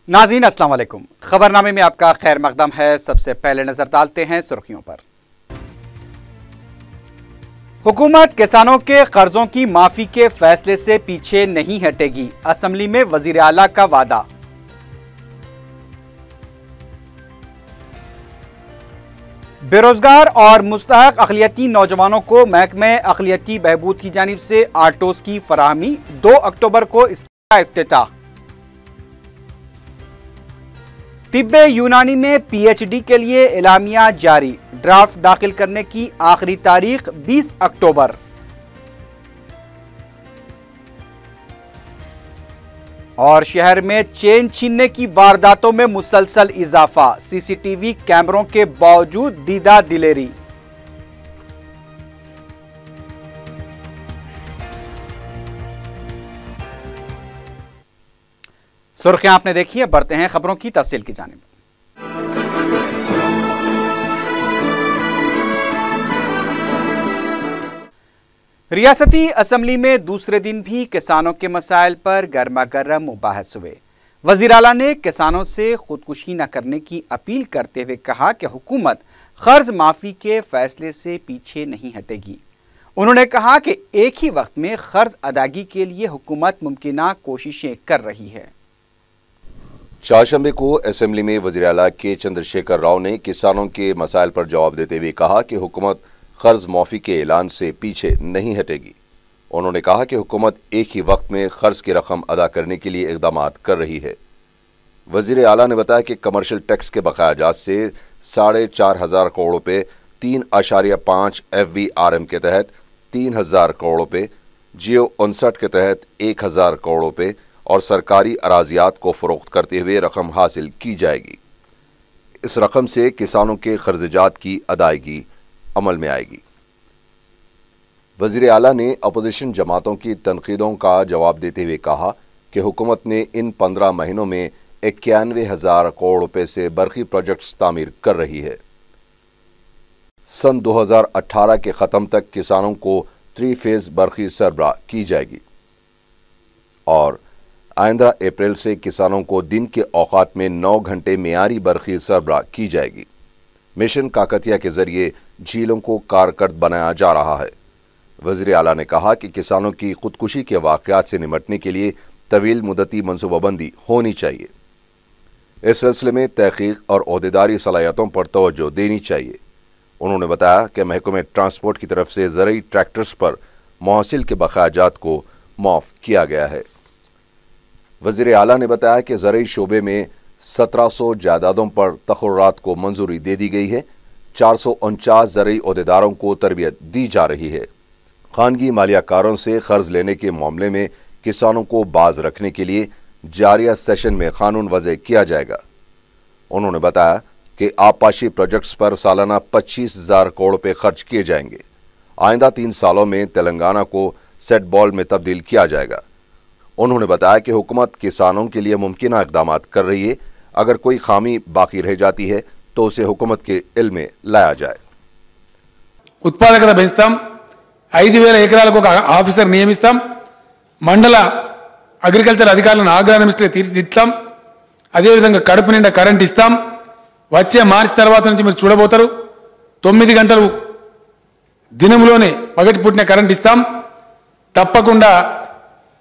नाज़रीन अस्सलाम वालेकुम। खबरनामे में आपका खैर मकदम है। सबसे पहले नजर डालते हैं सुर्खियों पर। हुकूमत किसानों के कर्जों की माफी के फैसले से पीछे नहीं हटेगी, असेंबली में वजीर आला का वादा। बेरोजगार और मुस्तहक अक़लियती नौजवानों को महकमे अक़लियती बहबूद की जानिब से आटोस की फराहमी, 2 अक्टूबर को इसका इफ्तिताह। तिब्बे यूनानी में पीएचडी के लिए एलामिया जारी, ड्राफ्ट दाखिल करने की आखिरी तारीख 20 अक्टूबर। और शहर में चेन छीनने की वारदातों में मुसलसल इजाफा, सीसीटीवी कैमरों के बावजूद दीदा दिलेरी। सुर्खियां आपने देखी है, बढ़ते हैं खबरों की तफसील की जानिब। रियासती असेंबली में दूसरे दिन भी किसानों के मसाइल पर गर्मा गर्म मुबाहस हुए। वजीर आला ने किसानों से खुदकुशी न करने की अपील करते हुए कहा कि हुकूमत कर्ज माफी के फैसले से पीछे नहीं हटेगी। उन्होंने कहा कि एक ही वक्त में कर्ज अदायगी के लिए हुकूमत मुमकिना कोशिशें कर रही है। चारशंबे को असेंबली में वज़ीर आला के चंद्रशेखर राव ने किसानों के मसाइल पर जवाब देते हुए कहा कि हुकूमत कर्ज माफी के ऐलान से पीछे नहीं हटेगी। उन्होंने कहा कि हुकूमत एक ही वक्त में कर्ज की रकम अदा करने के लिए इक़दाम कर रही है। वज़ीर आला ने बताया कि कमर्शियल टैक्स के बकायाजात से 4,500 करोड़ रुपये, 3.5 FVRM के तहत 3,000 करोड़ रुपये, जियो 59 के तहत 1,000 करोड़ रुपये और सरकारी अराजियात को फरोख्त करते हुए रकम हासिल की जाएगी। इस रकम से किसानों के कर्जजात की अदायगी अमल में आएगी। वज़ीर आला ने अपोजिशन जमातों की तनकीदों का जवाब देते हुए कहा कि हुकूमत ने इन 15 महीनों में 91,000 करोड़ रुपए से बरकी प्रोजेक्ट्स तामीर कर रही है। सन 2018 के ख़त्म तक किसानों को 3 फेज़ बरकी सरबराह की जाएगी और आइंदा अप्रैल से किसानों को दिन के औकात में 9 घंटे मेयारी बरखी सरबराह की जाएगी। मिशन काकतिया के जरिए झीलों को कारकर्द बनाया जा रहा है। वज़ीर आला ने कहा कि किसानों की खुदकुशी के वाक़यात से निपटने के लिए तवील मुद्दती मनसूबाबंदी होनी चाहिए। इस सिलसिले में तहक़ीक़ और ओहदेदारी सलाहियतों पर तवज्जो देनी चाहिए। उन्होंने बताया कि महकमे ट्रांसपोर्ट की तरफ से ज़रई ट्रैक्टर्स पर मुहसिल के बकायाजात को माफ़ किया गया है। वज़ीर आला ने बताया कि ज़रई शोबे में 1700 जायदादों पर तखर्रात को मंजूरी दे दी गई है। 449 ज़रई ओहदेदारों को तरबियत दी जा रही है। खानगी मालियाकारों से कर्ज लेने के मामले में किसानों को बाज रखने के लिए जारिया सेशन में कानून वज़े किया जाएगा। उन्होंने बताया कि आबपाशी प्रोजेक्ट्स पर सालाना 25,000 करोड़ रुपये खर्च किए जाएंगे। आइंदा 3 सालों में तेलंगाना को सेट बॉल में तब्दील किया जाएगा। उन्होंने बताया कि हुकूमत किसानों के लिए मुमकिन इक़दाम कर रही है। अगर कोई खामी बाकी रह जाती है तो उसे हुकूमत के इल्म में लाया जाए। उत्पादकता పెంచుతాం, 5,000 ఎకరాలకు ఒక ఆఫీసర్ నియమిస్తాం, మండల అగ్రికల్చర్ అధికారులను ఆగ్రానమిస్టులు తీర్చిదిద్దాం, అదేవిధంగా కడుపు నిండా కరెంట్ ఇస్తాం। వచ్చే మార్చి తర్వాత నుంచి మీరు చూడబోతారు 9 గంటలు దినములోనే పగటిపూటనే కరెంట్ ఇస్తాం। తప్పకుండా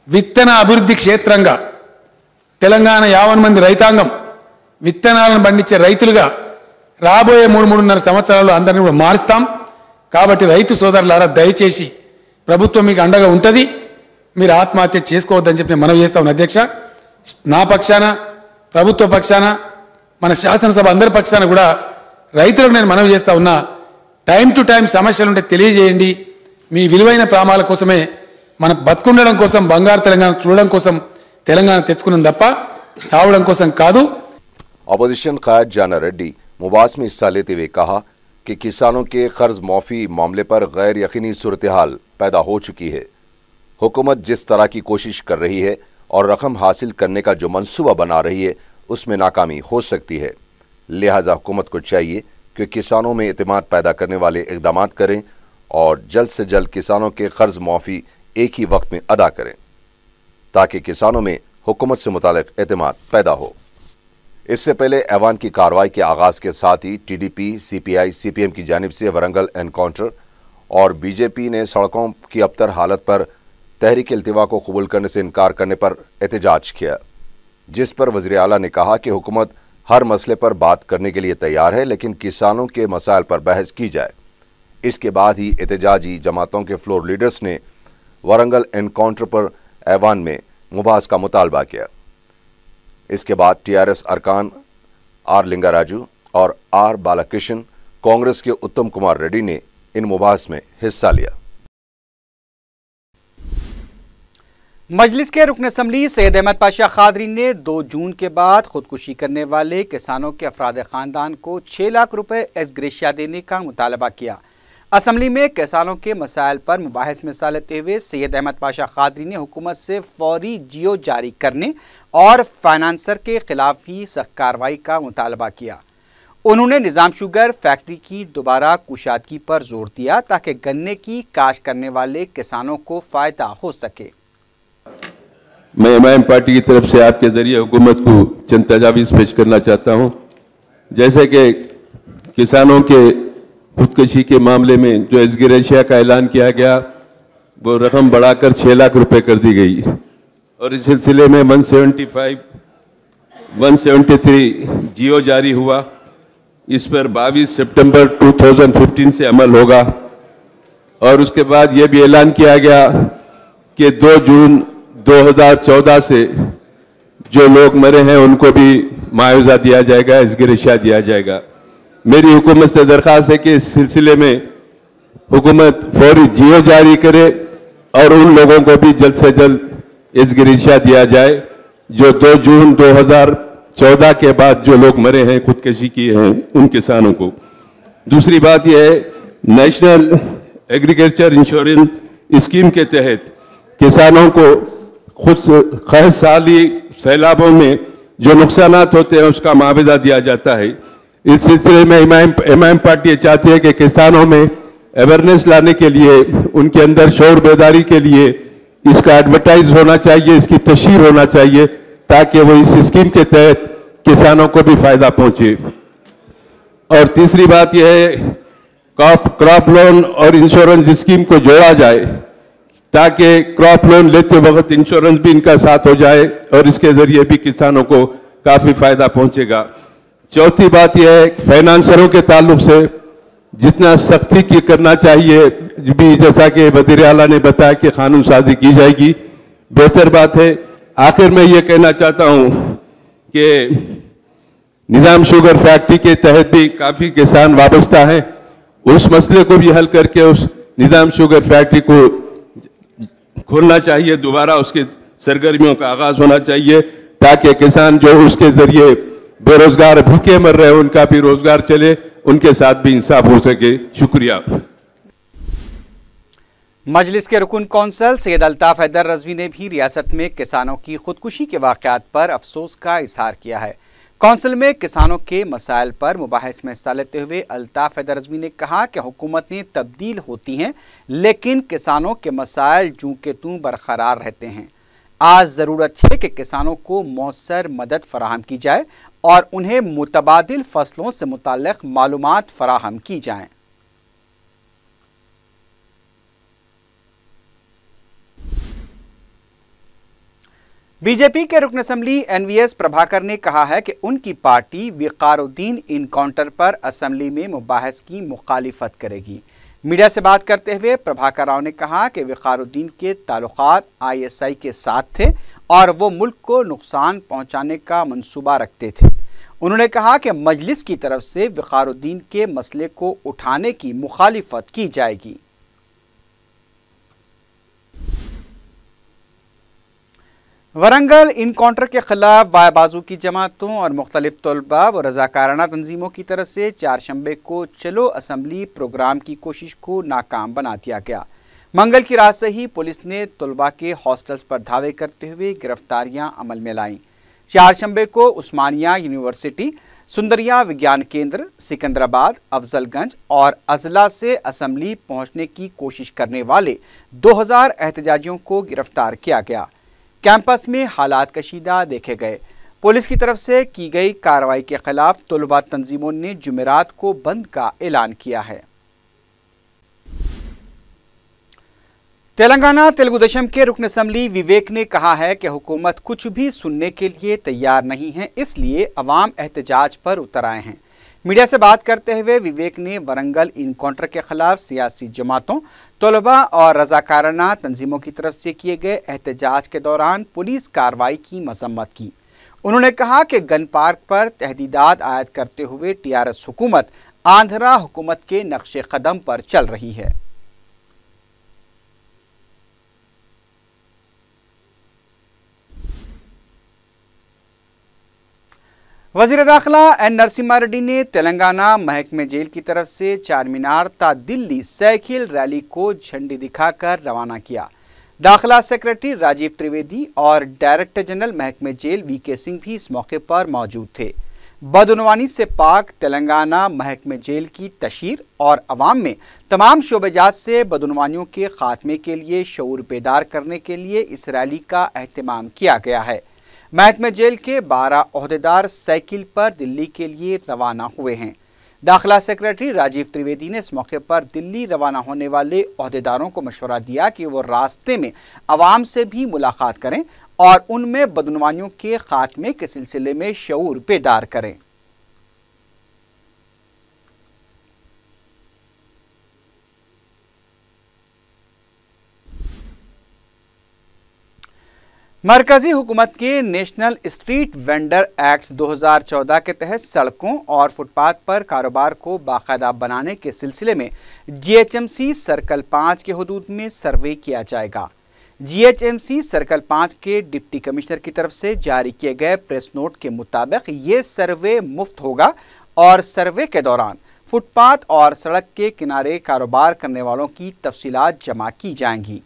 విత్తన అభివృద్ధి క్షేత్రంగా తెలంగాణ 50 మంది రైతాంగం విత్తనాలను పండించే రైతులుగా రాబోయే 3-3.5 సంవత్సరాల్లో అందరినీ కూడా మారుస్తాం। కాబట్టి రైతు సోదరులారా దయచేసి ప్రభుత్వం మీకు అండగా ఉంటుంది, మీరు ఆత్మహత్య చేసుకోవద్దని చెప్పి నేను మనవి చేస్తా ఉన్నాను అధ్యక్ష। నా పక్షాన, ప్రభుత్వ పక్షాన, మన శాసనసభ అందరి పక్షాన కూడా రైతులకు నేను మనవి చేస్తా ఉన్నా, టైం టు టైం సమస్యలుంటే తెలియజేయండి। మీ విలువైన ప్రామాల కోసమే, మన బతుకుండడం కోసం, బంగారు తెలంగాణ చూడడం కోసం తెలంగాణ తెచ్చుకున్నాం తప్ప చావడం కోసం కాదు। अपोजिशन कायद जाना रेड्डी मुबास में हिस्सा लेते हुए कहा कि किसानों के कर्ज माफी मामले पर गैर यकीनी सूरत हाल पैदा हो चुकी है। हुकूमत जिस तरह की कोशिश कर रही है और रकम हासिल करने का जो मंसूबा बना रही है उसमें नाकामी हो सकती है। लिहाजा हुकूमत को चाहिए कि किसानों में एतमाद पैदा करने वाले इक़दाम करें और जल्द से जल्द किसानों के कर्ज माफी एक ही वक्त में अदा करें ताकि किसानों में हुकूमत से मुतालिक एतमाद पैदा हो। इससे पहले ऐवान की कार्रवाई के आगाज के साथ ही टीडीपी, सीपीआई, सीपीएम की जानिब से वरंगल एनकाउंटर और बीजेपी ने सड़कों की अबतर हालत पर तहरीक इल्तिवा को कबूल करने से इनकार करने पर एहतजाज किया, जिस पर वज़ीर आला ने कहा कि हुकूमत हर मसले पर बात करने के लिए तैयार है, लेकिन किसानों के मसाइल पर बहस की जाए। इसके बाद ही एहतजाजी जमातों के फ्लोर लीडर्स ने वरंगल एनकाउंटर पर ऐवान में मुबाहस का मुतालबा किया। इसके बाद टीआरएस अरकान आर लिंगाराजू और आर बालाकृष्ण, कांग्रेस के उत्तम कुमार रेड्डी ने इन मुबाहस में हिस्सा लिया। मजलिस के रुकन असम्बली सैयद अहमद पाशा खादरी ने 2 जून के बाद खुदकुशी करने वाले किसानों के अफराद खानदान को 6 लाख रुपए एज ग्रेशिया देने का मुतालबा किया। असम्बली में किसानों के मसाइल पर मुबाहिस में हिस्सा लेते हुए सैयद अहमद पाशा खादरी ने हुकूमत से फौरी जियो जारी करने और फाइनेंसर के खिलाफ ही सख्त कार्रवाई का मुतालबा किया। उन्होंने निज़ाम शुगर फैक्ट्री की दोबारा कुशादगी पर जोर दिया ताकि गन्ने की काश्त करने वाले किसानों को फ़ायदा हो सके। मैं एमआईएम पार्टी की तरफ से आपके जरिए हुकूमत को चंद तजावीज़ पेश करना चाहता हूं। जैसे कि किसानों के खुदकशी के मामले में जो एज ग्रेशिया का ऐलान किया गया, वो रकम बढ़ाकर 6 लाख रुपए कर दी गई और इस सिलसिले में 173 जियो जारी हुआ। इस पर 22 सितंबर 2015 से अमल होगा और उसके बाद ये भी ऐलान किया गया कि 2 जून 2014 से जो लोग मरे हैं उनको भी मुआवजा दिया जाएगा, एज ग्रेशिया दिया जाएगा। मेरी हुकूमत से दरख्वास्त है कि इस सिलसिले में हुकूमत फौरी जियो जारी करे और उन लोगों को भी जल्द से जल्द एज ग्रेशिया दिया जाए जो 2 जून 2014 के बाद जो लोग मरे हैं, खुदकशी किए हैं, उन किसानों को। दूसरी बात यह है, नेशनल एग्रीकल्चर इंश्योरेंस स्कीम के तहत किसानों को खुद साली सैलाबों में जो नुकसानात होते हैं उसका मुआवजा दिया जाता है। इस सिलसिले में एमआईएम पार्टी चाहती है कि किसानों में अवेयरनेस लाने के लिए, उनके अंदर शौर बेदारी के लिए इसका एडवर्टाइज होना चाहिए, इसकी तशहीर होना चाहिए ताकि वो इस स्कीम के तहत किसानों को भी फायदा पहुंचे। और तीसरी बात यह है, क्रॉप लोन और इंश्योरेंस स्कीम को जोड़ा जाए ताकि क्रॉप लोन लेते वक्त इंश्योरेंस भी इनका साथ हो जाए और इसके जरिए भी किसानों को काफी फायदा पहुंचेगा। चौथी बात यह है, फाइनेंसरों के ताल्लुक से जितना सख्ती की करना चाहिए, भी जैसा कि वज़ीर आला ने बताया कि कानून साजी की जाएगी, बेहतर बात है। आखिर में ये कहना चाहता हूं कि निज़ाम शुगर फैक्ट्री के तहत भी काफी किसान वाबस्ता हैं, उस मसले को भी हल करके उस निज़ाम शुगर फैक्ट्री को खोलना चाहिए, दोबारा उसके सरगर्मियों का आगाज होना चाहिए ताकि किसान जो उसके जरिए बेरोजगार भूखे मर रहे हैं उनका भी रोजगार चले, उनके साथ भी इंसाफ हो सके। शुक्रिया। मजलिस के रुकन कौंसल सैयद अल्ताफ हैदर रजवी ने भी रियासत में किसानों की खुदकुशी के वाक़यात पर अफसोस का इजहार किया है। कौंसिल में किसानों के मसाइल पर मुबाहिस में हिस्सा लेते हुए अल्ताफ हैदर रजवी ने कहा कि हुकूमतें तब्दील होती हैं लेकिन किसानों के मसाइल जूं के तूं बरकरार रहते हैं। आज ज़रूरत है कि किसानों को मौसर मदद फराहम की जाए और उन्हें मुतबादिल फसलों से मुताल्लिक़ मालूमात फराहम की जाएं। बीजेपी के रुकन असम्बली एनवीएस प्रभाकर ने कहा है कि उनकी पार्टी विकारुद्दीन इनकाउंटर पर असम्बली में मुबाहिस की मुखालिफत करेगी। मीडिया से बात करते हुए प्रभाकर राव ने कहा कि विकारुद्दीन के ताल्लुकात आईएसआई के साथ थे और वो मुल्क को नुकसान पहुंचाने का मंसूबा रखते थे। उन्होंने कहा कि मजलिस की तरफ से विकारुद्दीन के मसले को उठाने की मुखालिफत की जाएगी। वरंगल इनकाउंटर के खिलाफ वायबाजू की जमातों और मुख्तलिफ तलबा व रजाकाराना तंजीमों की तरफ से 4 शंबे को चलो असम्बली प्रोग्राम की कोशिश को नाकाम बना दिया गया। मंगल की रात से ही पुलिस ने तलबा के हॉस्टल्स पर धावे करते हुए गिरफ्तारियां अमल में लाईं। 4 शंबे को उस्मानिया यूनिवर्सिटी, सुंदरिया विज्ञान केंद्र, सिकंदराबाद, अफजलगंज और अजला से असम्बली पहुंचने की कोशिश करने वाले 2000 एहतजाजियों को गिरफ्तार किया गया। कैंपस में हालात कशीदा देखे गए। पुलिस की तरफ से की गई कार्रवाई के खिलाफ तलबा तंजीमों ने जुमेरात को बंद का ऐलान किया है। तेलंगाना तेलुगु देशम के रुकन असम्बली विवेक ने कहा है कि हुकूमत कुछ भी सुनने के लिए तैयार नहीं है, इसलिए अवाम एहतजाज पर उतर आए हैं। मीडिया से बात करते हुए विवेक ने वरंगल इनकाउंटर के खिलाफ सियासी जमातों, तलबा और रजाकाराना तंजीमों की तरफ से किए गए एहतजाज के दौरान पुलिस कार्रवाई की मजम्मत की। उन्होंने कहा कि गन पार्क पर तहदीदात आयद करते हुए टीआरएस हुकूमत आंध्रा हुकूमत के नक्शे कदम पर चल रही है। वज़ीर दाखिला एन नरसिम्हा रेड्डी ने तेलंगाना महकमे जेल की तरफ से चारमीनार ता दिल्ली साइकिल रैली को झंडी दिखाकर रवाना किया। दाखिला सेक्रेटरी राजीव त्रिवेदी और डायरेक्टर जनरल महकमे जेल वीके सिंह भी इस मौके पर मौजूद थे। बदउनवानी से पाक तेलंगाना महकमे जेल की तशहीर और अवाम में तमाम शोबेजात से बदउनवानियों के खात्मे के लिए शऊर बेदार करने के लिए इस रैली का एहतमाम किया गया है। महकमे जेल के 12 ओहदेदार साइकिल पर दिल्ली के लिए रवाना हुए हैं। दाखिला सेक्रेटरी राजीव त्रिवेदी ने इस मौके पर दिल्ली रवाना होने वाले ओहदेदारों को मशवरा दिया कि वो रास्ते में अवाम से भी मुलाकात करें और उनमें बदउनवानियों के खात्मे के सिलसिले में शऊर बेदार करें। मरकजी हुकूमत के नेशनल स्ट्रीट वेंडर एक्ट 2014 के तहत सड़कों और फुटपाथ पर कारोबार को बाकायदा बनाने के सिलसिले में जीएचएमसी सर्कल 5 के हुदूद में सर्वे किया जाएगा। जीएचएमसी सर्कल 5 के डिप्टी कमिश्नर की तरफ से जारी किए गए प्रेस नोट के मुताबिक ये सर्वे मुफ्त होगा और सर्वे के दौरान फुटपाथ और सड़क के किनारे कारोबार करने वालों की तफसीलात जमा की जाएंगी।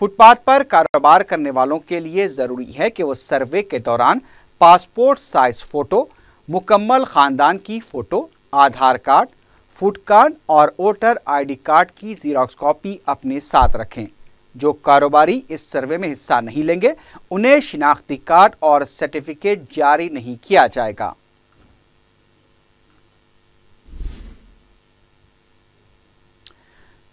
फुटपाथ पर कारोबार करने वालों के लिए ज़रूरी है कि वो सर्वे के दौरान पासपोर्ट साइज फ़ोटो, मुकम्मल ख़ानदान की फ़ोटो, आधार कार्ड, फूड कार्ड और वोटर आईडी कार्ड की ज़ीरॉक्स कॉपी अपने साथ रखें। जो कारोबारी इस सर्वे में हिस्सा नहीं लेंगे उन्हें शिनाख्ती कार्ड और सर्टिफिकेट जारी नहीं किया जाएगा।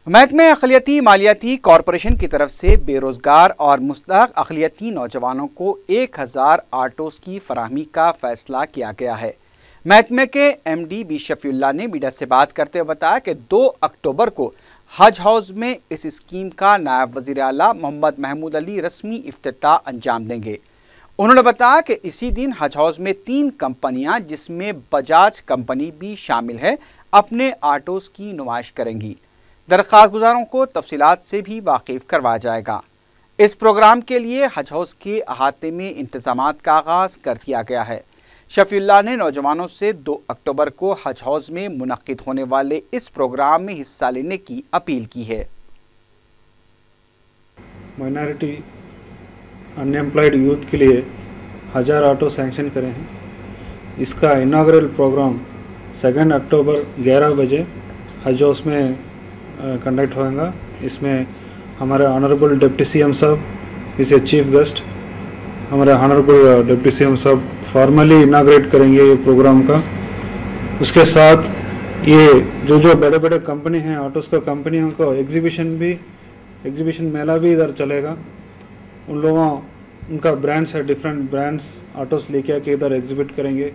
महकमे अक़लियती मालियाती कॉरपोरेशन की तरफ से बेरोजगार और मुस्तहक़ अक़लियती नौजवानों को 1000 ऑटोज़ की फराहमी का फैसला किया गया है। महकमे के एमडी बी शफीउल्लाह ने मीडिया से बात करते हुए बताया कि 2 अक्टूबर को हज हाउस में इस स्कीम का नायब वज़ीर आला मोहम्मद महमूद अली रस्मी इफ्तिताह अंजाम देंगे। उन्होंने बताया कि इसी दिन हज हाउस में 3 कंपनियां जिसमें बजाज कंपनी भी शामिल है अपने ऑटोज़ की नुमाइश करेंगी। दरख्वास्त गुजारों को तफसीलात से भी वाकिफ करवाया जाएगा। इस प्रोग्राम के लिए हज हाउस के अहाते में इंतजामात का आगाज़ कर दिया गया है। शफीउल्लाह ने नौजवानों से 2 अक्टूबर को हज हाउस में मुनक्किद होने वाले इस प्रोग्राम में हिस्सा लेने की अपील की है। माइनॉरिटी अनएम्प्लॉयड यूथ के लिए 1000 ऑटो सैंक्शन करे हैं। इसका इनाग्रल प्रोग्राम 2 अक्टूबर 11 बजे हज हाउस में कंडक्ट होगा। इसमें हमारे ऑनरेबल डिप्टी सीएम साहब इस चीफ गेस्ट, हमारे ऑनरेबल डिप्टी सीएम साहब फॉर्मली इनाग्रेट करेंगे ये प्रोग्राम का। उसके साथ ये जो बड़े बड़े कंपनी हैं ऑटोज़ का कंपनियों को एग्जीबिशन मेला भी इधर चलेगा। उन लोगों उनका ब्रांड्स है, डिफरेंट ब्रांड्स ऑटोज़ लेके आके इधर एग्जिबिट करेंगे।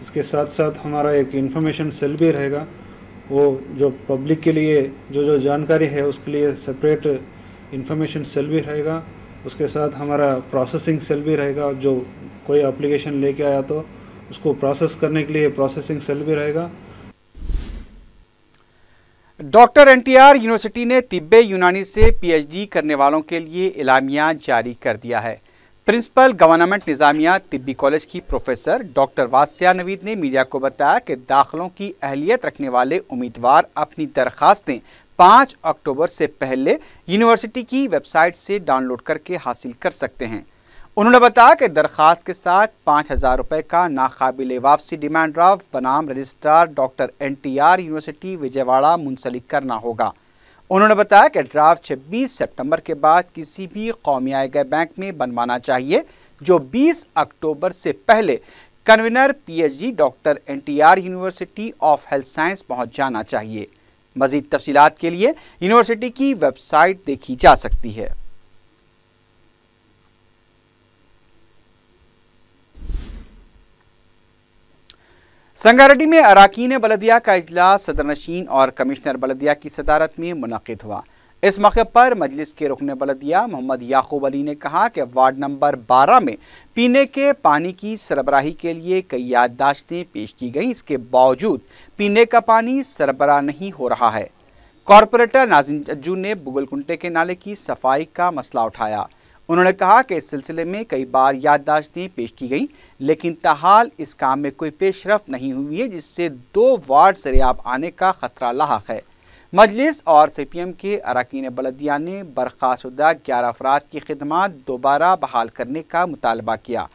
इसके साथ साथ हमारा एक इंफॉर्मेशन सेल भी रहेगा। वो जो पब्लिक के लिए जो जानकारी है उसके लिए सेपरेट इंफॉर्मेशन सेल भी रहेगा। उसके साथ हमारा प्रोसेसिंग सेल भी रहेगा। जो कोई एप्लीकेशन लेके आया तो उसको प्रोसेस करने के लिए प्रोसेसिंग सेल भी रहेगा। डॉक्टर एनटीआर यूनिवर्सिटी ने तिब्बे यूनानी से पीएचडी करने वालों के लिए इलामिया जारी कर दिया है। प्रिंसिपल गवर्नमेंट निज़ामिया तिब्बी कॉलेज की प्रोफेसर डॉक्टर वासिया नवीद ने मीडिया को बताया कि दाखिलों की अहलियत रखने वाले उम्मीदवार अपनी दरखास्तें 5 अक्टूबर से पहले यूनिवर्सिटी की वेबसाइट से डाउनलोड करके हासिल कर सकते हैं। उन्होंने बताया कि दरखास्त के साथ 5000 रुपये का नाकाबिले वापसी डिमांड ड्राफ्ट बनाम registrar doctor NTR university Vijayawada मुंसलिक करना होगा। उन्होंने बताया कि ड्राफ्ट 26 सितंबर के बाद किसी भी कौमी आय गए बैंक में बनवाना चाहिए, जो 20 अक्टूबर से पहले convener PhD doctor NTR university of health science पहुंच जाना चाहिए। मजीद तफसीलात के लिए यूनिवर्सिटी की वेबसाइट देखी जा सकती है। संगारेड्डी में अराकीन बलदिया का इजलास सदर नशीन और कमिश्नर बलदिया की सदारत में मुनक़िद हुआ। इस मौके पर मजलिस के रुकन बलदिया मोहम्मद याकूब अली ने कहा कि वार्ड नंबर 12 में पीने के पानी की सरबराही के लिए कई याददाश्तें पेश की गईं, इसके बावजूद पीने का पानी सरबराह नहीं हो रहा है। कॉरपोरेटर नाजिम अज्जू ने बुगलकुंटे के नाले की सफाई का मसला उठाया। उन्होंने कहा कि इस सिलसिले में कई बार याददाश्तें पेश की गई, लेकिन ताहाल इस काम में कोई पेशरफ्त नहीं हुई है, जिससे 2 वार्ड सरेआब आने का खतरा लाहक है। मजलिस और CPM के अरकान बलदिया ने बर्खास्तुदा 11 अफराद की खिदमात दोबारा बहाल करने का मुतालबा किया।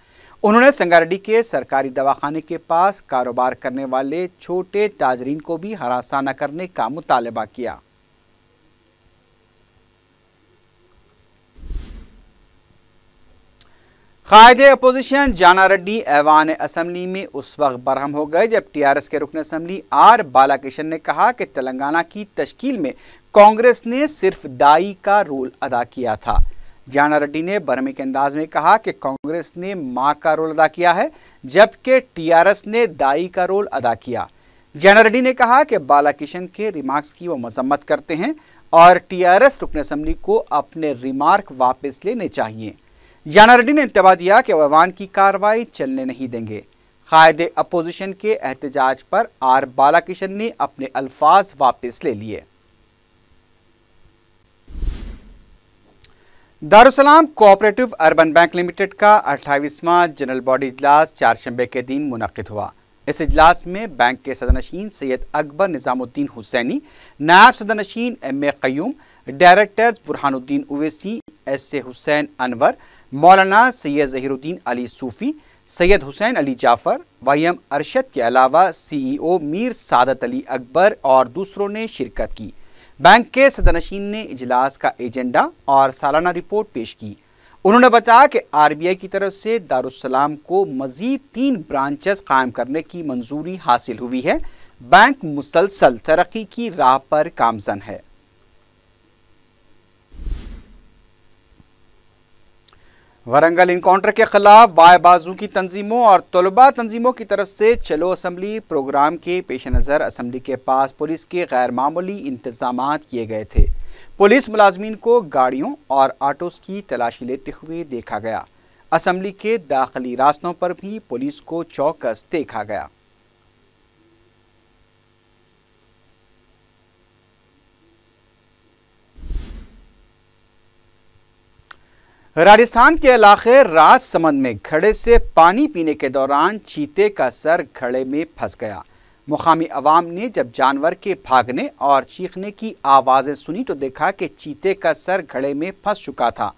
उन्होंने संगारेड्डी के सरकारी दवाखाने के पास कारोबार करने वाले छोटे ताजरीन को भी हरासा न करने का मुतालबा किया। कायदे अपोजिशन जाना रेड्डी ऐवान असम्बली में उस वक्त बरहम हो गए जब TRS के रुकन असम्बली R बालाकृष्णन ने कहा कि तेलंगाना की तश्कील में कांग्रेस ने सिर्फ दाई का रोल अदा किया था। जाना रेड्डी ने बरहमी के अंदाज में कहा कि कांग्रेस ने मां का रोल अदा किया है, जबकि TRS ने दाई का रोल अदा किया। जाना रेड्डी ने कहा कि बालाकृष्णन के रिमार्क्स की वो मजम्मत करते हैं और TRS रुकन असम्बली को अपने रिमार्क वापस लेने चाहिए। जाना रेड्डी ने इंतबा दिया कि ऐवान की कार्रवाई चलने नहीं देंगे। कायदे अपोजिशन के एहतजाज पर R बालाकृष्णन ने अपने अल्फाज वापस ले लिए। Darussalam cooperative urban bank limited का 28वां जनरल बॉडी इजलास चारशंबे के दिन मुनक़िद हुआ। इस इजलास में बैंक के सदरनशीन सैयद अकबर निज़ामुद्दीन हुसैनी, नायब सदरनशीन M.A. Qayyum, directors Burhanuddin Owaisi, S.A. Hussain Anwar, मौलाना सैयद ज़हीरुद्दीन अली सूफ़ी, सैयद हुसैन अली जाफ़र, YM अरशद के अलावा CEO मीर सादत अली अकबर और दूसरों ने शिरकत की। बैंक के सदरनशीन ने इजलास का एजेंडा और सालाना रिपोर्ट पेश की। उन्होंने बताया कि RBI की तरफ से दारुस्सलाम को मज़ीद 3 ब्रांचेस कायम करने की मंजूरी हासिल हुई है। बैंक मुसलसल तरक्की की राह पर गामज़न है। वरंगल इनकाउंटर के खिलाफ बाएं बाजू की तंजीमों और तलबा तंजीमों की तरफ से चलो असम्बली प्रोग्राम के पेश नज़र असम्बली के पास पुलिस के गैर मामूली इंतजामात किए गए थे। पुलिस मुलाजमीन को गाड़ियों और ऑटोस की तलाशी लेते हुए देखा गया। असम्बली के दाखिली रास्तों पर भी पुलिस को चौकस देखा गया। राजस्थान के इलाके राजसमंद में घड़े से पानी पीने के दौरान चीते का सर घड़े में फंस गया। मुकामी अवाम ने जब जानवर के भागने और चीखने की आवाज़ें सुनी तो देखा कि चीते का सर घड़े में फंस चुका था।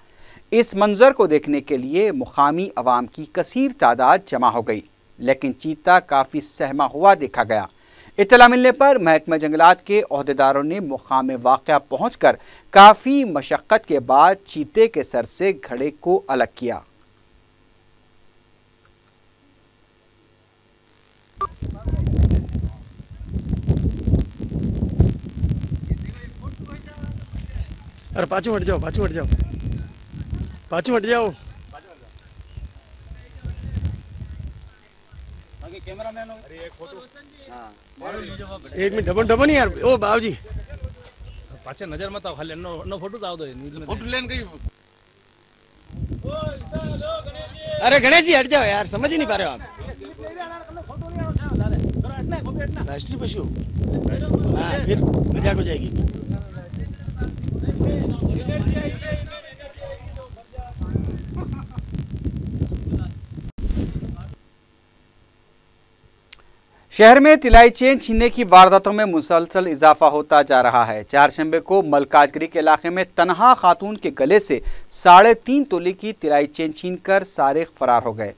इस मंजर को देखने के लिए मुकामी अवाम की कसीर तादाद जमा हो गई, लेकिन चीता काफ़ी सहमा हुआ देखा गया। इत्तला मिलने पर महकमा जंगलात के ओहदेदारों ने मुकाम वाक़या पहुंचकर काफ़ी मशक्क़त के बाद चीते के सर से घड़े को अलग किया। अरे पाछू हट जाओ, पाछू हट जाओ, पाछू हट जाओ। एक मिनट डबन डबन यार ओ बाबूजी पाछे नजर मत आओ, खाली नो फोटो आओ दो फोटो लेन गई। अरे गणेश जी हट जाओ यार, समझ ही नहीं पा रहे हो आप। राष्ट्रीय पशु हाँ, फिर मजाक हो जाएगी। शहर में तिलाई चेन छीनने की वारदातों में मुसलसल इजाफा होता जा रहा है। चारशंबे को मलकाजगिरी के इलाके में तनहा खातून के गले से 3.5 तोले की तिलाई चेन छीनकर सारिक फरार हो गए।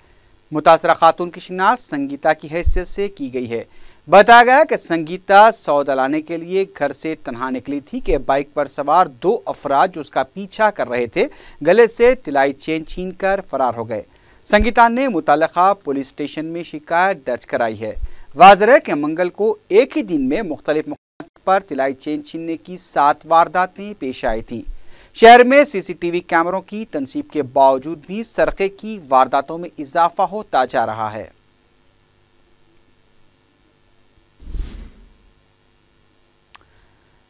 मुतासरा खातून की शिनाख्त संगीता की हैसियत से की गई है। बताया गया कि संगीता सौदा लाने के लिए घर से तनहा निकली थी कि बाइक पर सवार 2 अफराद जो उसका पीछा कर रहे थे गले से तिलाई चेन छीनकर फरार हो गए। संगीता ने मुताल्लिका पुलिस स्टेशन में शिकायत दर्ज कराई है। वाज़ेह है कि मंगल को एक ही दिन में मुख्तलिफ मकामात पर तिलाई चेन छीनने की 7 वारदातें पेश आई थीं। शहर में सीसीटीवी कैमरों की तनसीब के बावजूद भी सरक़े की वारदातों में इजाफा होता जा रहा है।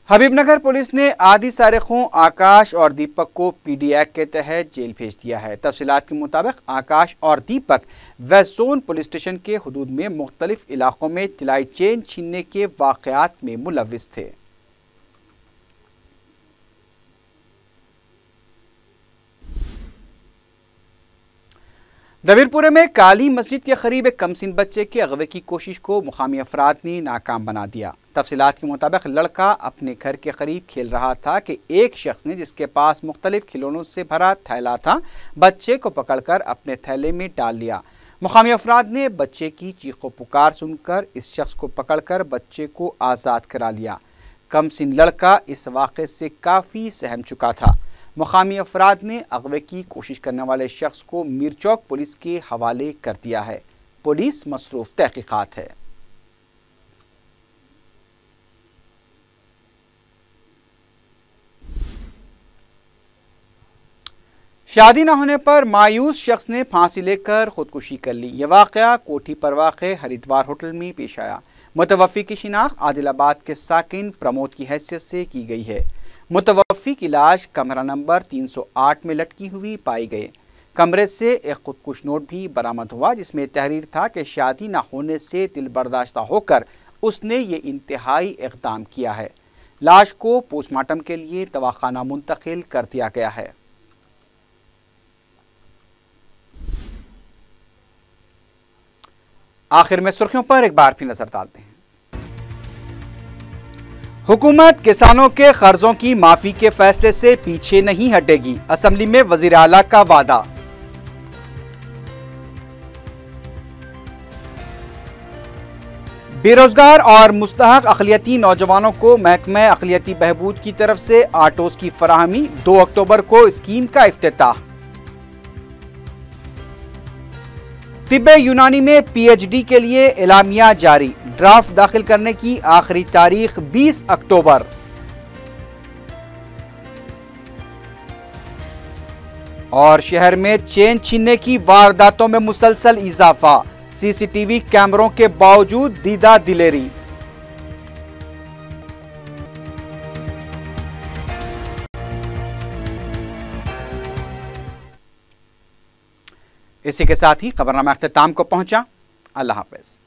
हबीबनगर पुलिस ने आदि सारिकों आकाश और दीपक को पीडी एक्ट के तहत जेल भेज दिया है। तफसीलात के मुताबिक आकाश और दीपक वेस्ट जोन पुलिस स्टेशन के हुदूद में मुख्तलिफ इलाकों में तिलाई चेन छीनने के वाक़यात में मुलव्विस थे। दबीरपुरे में काली मस्जिद के करीब एक कमसिन बच्चे के अगवे की कोशिश को मुकामी अफराद ने नाकाम बना दिया। तफसीलात के मुताबिक लड़का अपने घर के करीब खेल रहा था कि एक शख्स ने, जिसके पास मुख्तलिफ खिलौनों से भरा थैला था, बच्चे को पकड़कर अपने थैले में डाल लिया। मुकामी अफराद ने बच्चे की चीखो पुकार सुनकर इस शख्स को पकड़कर बच्चे को आज़ाद करा लिया। कमसिन लड़का इस वाक़े से काफ़ी सहम चुका था। मुकामी अफराद ने अगवे की कोशिश करने वाले शख्स को मीरचौक पुलिस के हवाले कर दिया है। पुलिस मसरूफ़ तहकीकात है। शादी न होने पर मायूस शख्स ने फांसी लेकर खुदकुशी कर ली। यह वाक़या कोठी पर वाक़े हरिद्वार होटल में पेश आया। मुतवफ़्फ़ी की शिनाख्त आदिलाबाद के साकिन प्रमोद की हैसियत से की गई है। मुतवफ़्फ़ी की लाश कमरा नंबर 308 में लटकी हुई पाई गई। कमरे से एक खुदकुश नोट भी बरामद हुआ, जिसमें तहरीर था कि शादी न होने से दिल बर्दाश्ता होकर उसने ये इंतहाई इक़दाम किया है। लाश को पोस्टमार्टम के लिए दवाखाना मुंतकिल कर दिया गया है। आखिर में सुर्खियों पर एक बार फिर नजर डालते हैं। हुकूमत किसानों के कर्जों की माफी के फैसले से पीछे नहीं हटेगी, असेंबली में वजीर आला का वादा। बेरोजगार और मुस्तहक अक़लियती नौजवानों को महकमा अक़लियती बहबूद की तरफ से आटोस की फराहमी। 2 अक्टूबर को स्कीम का इफ्तिताह। तिब्बे यूनानी में पीएचडी के लिए एलामिया जारी। ड्राफ्ट दाखिल करने की आखिरी तारीख 20 अक्टूबर। और शहर में चेन छीनने की वारदातों में मुसलसल इजाफा। सीसीटीवी कैमरों के बावजूद दीदा दिलेरी। इसी के साथ ही खबरनामा अख्तिताम को पहुंचा। अल्लाह हाफ़िज़।